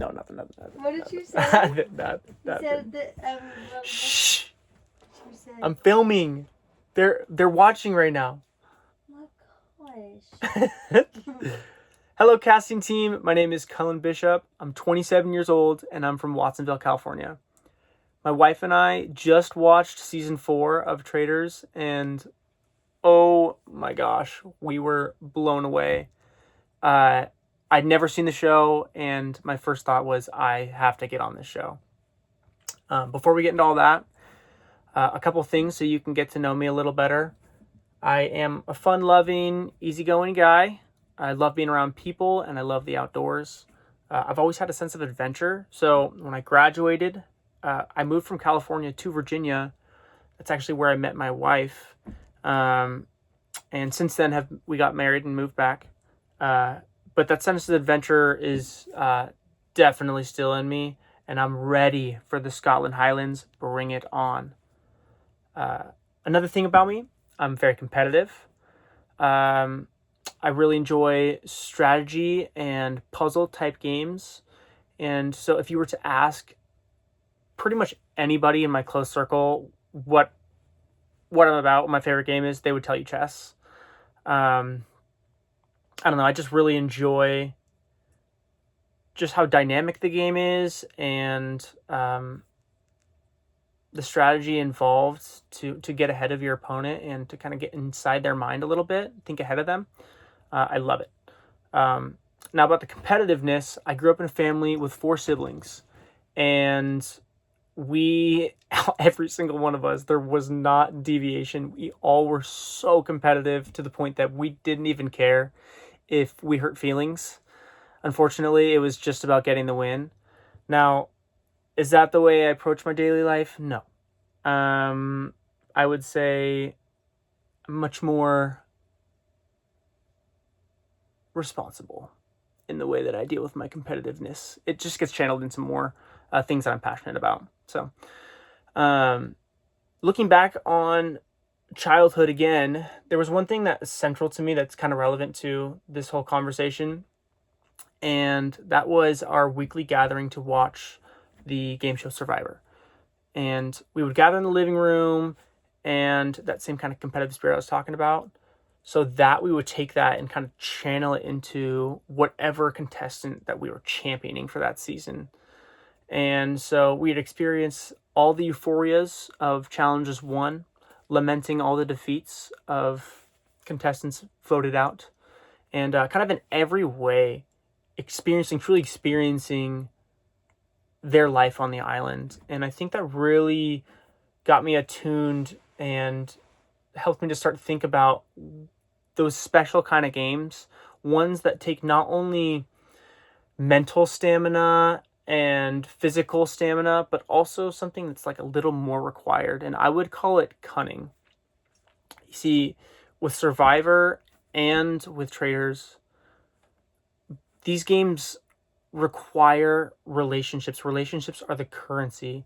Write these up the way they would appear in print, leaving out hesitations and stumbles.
No, nothing. What did you say? Nothing. You said that. Shh! You said. I'm filming. They're watching right now. My gosh. Hello, casting team. My name is Cullen Bishop. I'm 27 years old, and I'm from Watsonville, California. My wife and I just watched season 4 of Traitors, and oh my gosh, we were blown away. I'd never seen the show, and my first thought was, I have to get on this show. Before we get into all that, a couple things so you can get to know me a little better. I am a fun-loving, easygoing guy. I love being around people, and I love the outdoors. I've always had a sense of adventure, so when I graduated, I moved from California to Virginia. That's actually where I met my wife. And since then, we got married and moved back. But that sense of adventure is definitely still in me, and I'm ready for the Scotland Highlands. Bring it on. Another thing about me, I'm very competitive. I really enjoy strategy and puzzle type games. And so if you were to ask pretty much anybody in my close circle what I'm about, what my favorite game is, they would tell you chess. I don't know, I just really enjoy just how dynamic the game is, and the strategy involved to get ahead of your opponent and to kind of get inside their mind a little bit, think ahead of them. I love it. Now about the competitiveness, I grew up in a family with 4 siblings, and we, every single one of us, there was not deviation. We all were so competitive to the point that we didn't even care if we hurt feelings. Unfortunately, it was just about getting the win. Now, is that the way I approach my daily life? No. I would say much more responsible in the way that I deal with my competitiveness. It just gets channeled into more things that I'm passionate about. So, looking back on childhood again, there was one thing that is central to me that's kind of relevant to this whole conversation, and that was our weekly gathering to watch the game show Survivor. And we would gather in the living room, and that same kind of competitive spirit I was talking about, so that we would take that and kind of channel it into whatever contestant that we were championing for that season. And so we'd experience all the euphorias of challenges won, lamenting all the defeats of contestants voted out, and kind of in every way truly experiencing their life on the island. And I think that really got me attuned and helped me to start to think about those special kind of games, ones that take not only mental stamina and physical stamina, but also something that's like a little more required. And I would call it cunning. You see, with Survivor and with Traitors, these games require relationships. Relationships are the currency.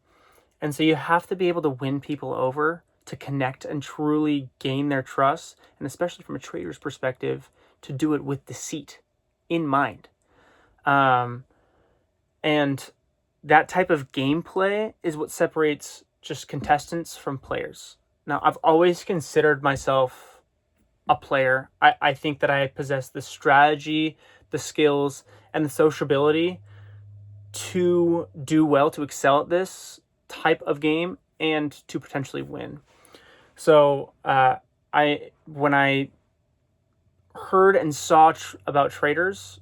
And so you have to be able to win people over, to connect and truly gain their trust, and especially from a Traitor's perspective, to do it with deceit in mind. And that type of gameplay is what separates just contestants from players. Now, I've always considered myself a player. I think that I possess the strategy, the skills, and the sociability to do well, to excel at this type of game, and to potentially win. So when I heard and saw about Traitors,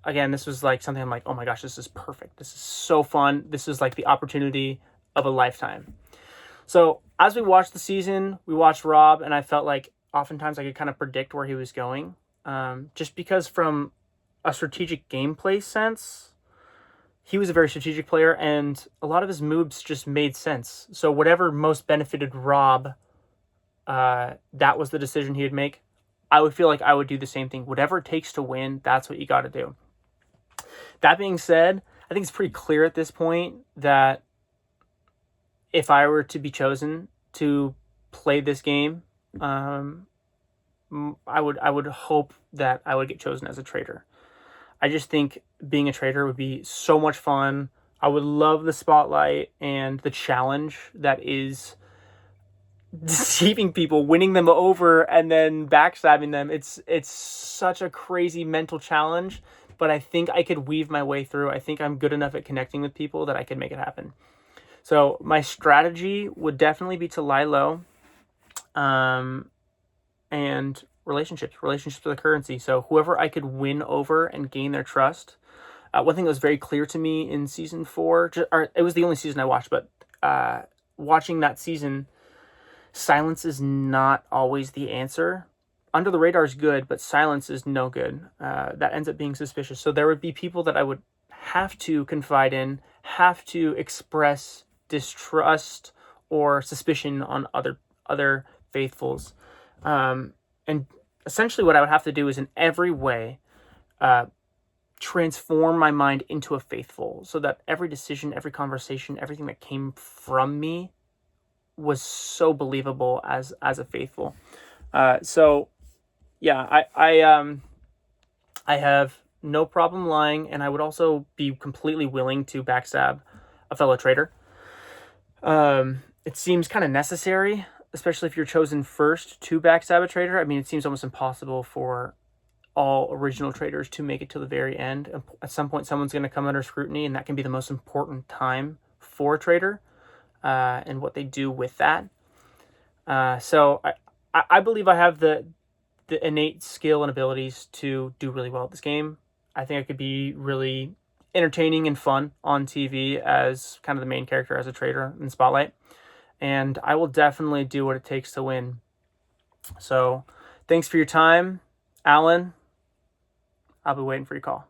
again, this was like something I'm like, oh my gosh, this is perfect. This is so fun. This is like the opportunity of a lifetime. So as we watched the season, we watched Rob, and I felt like oftentimes I could kind of predict where he was going. Just because from a strategic gameplay sense, he was a very strategic player, and a lot of his moves just made sense. So whatever most benefited Rob, that was the decision he would make. I would feel like I would do the same thing. Whatever it takes to win, that's what you got to do. That being said, I think it's pretty clear at this point that if I were to be chosen to play this game, I would hope that I would get chosen as a traitor. I just think being a traitor would be so much fun. I would love the spotlight and the challenge that is deceiving people, winning them over, and then backstabbing them. It's such a crazy mental challenge, but I think I could weave my way through. I think I'm good enough at connecting with people that I can make it happen. So my strategy would definitely be to lie low, and relationships are the currency. So whoever I could win over and gain their trust. One thing that was very clear to me in season 4, it was the only season I watched, but watching that season, silence is not always the answer. Under the radar is good, but silence is no good. That ends up being suspicious. So there would be people that I would have to confide in, have to express distrust or suspicion on other faithfuls. And essentially what I would have to do is in every way transform my mind into a faithful, so that every decision, every conversation, everything that came from me was so believable as a faithful. So yeah, I have no problem lying, and I would also be completely willing to backstab a fellow traitor. It seems kind of necessary, especially if you're chosen first to backstab a traitor. I mean, it seems almost impossible for all original traitors to make it to the very end. At some point, someone's going to come under scrutiny, and that can be the most important time for a traitor, and what they do with that. So I believe I have the innate skill and abilities to do really well at this game. I think I could be really entertaining and fun on TV as kind of the main character as a traitor in Spotlight. And I will definitely do what it takes to win. So thanks for your time, Alan. I'll be waiting for your call.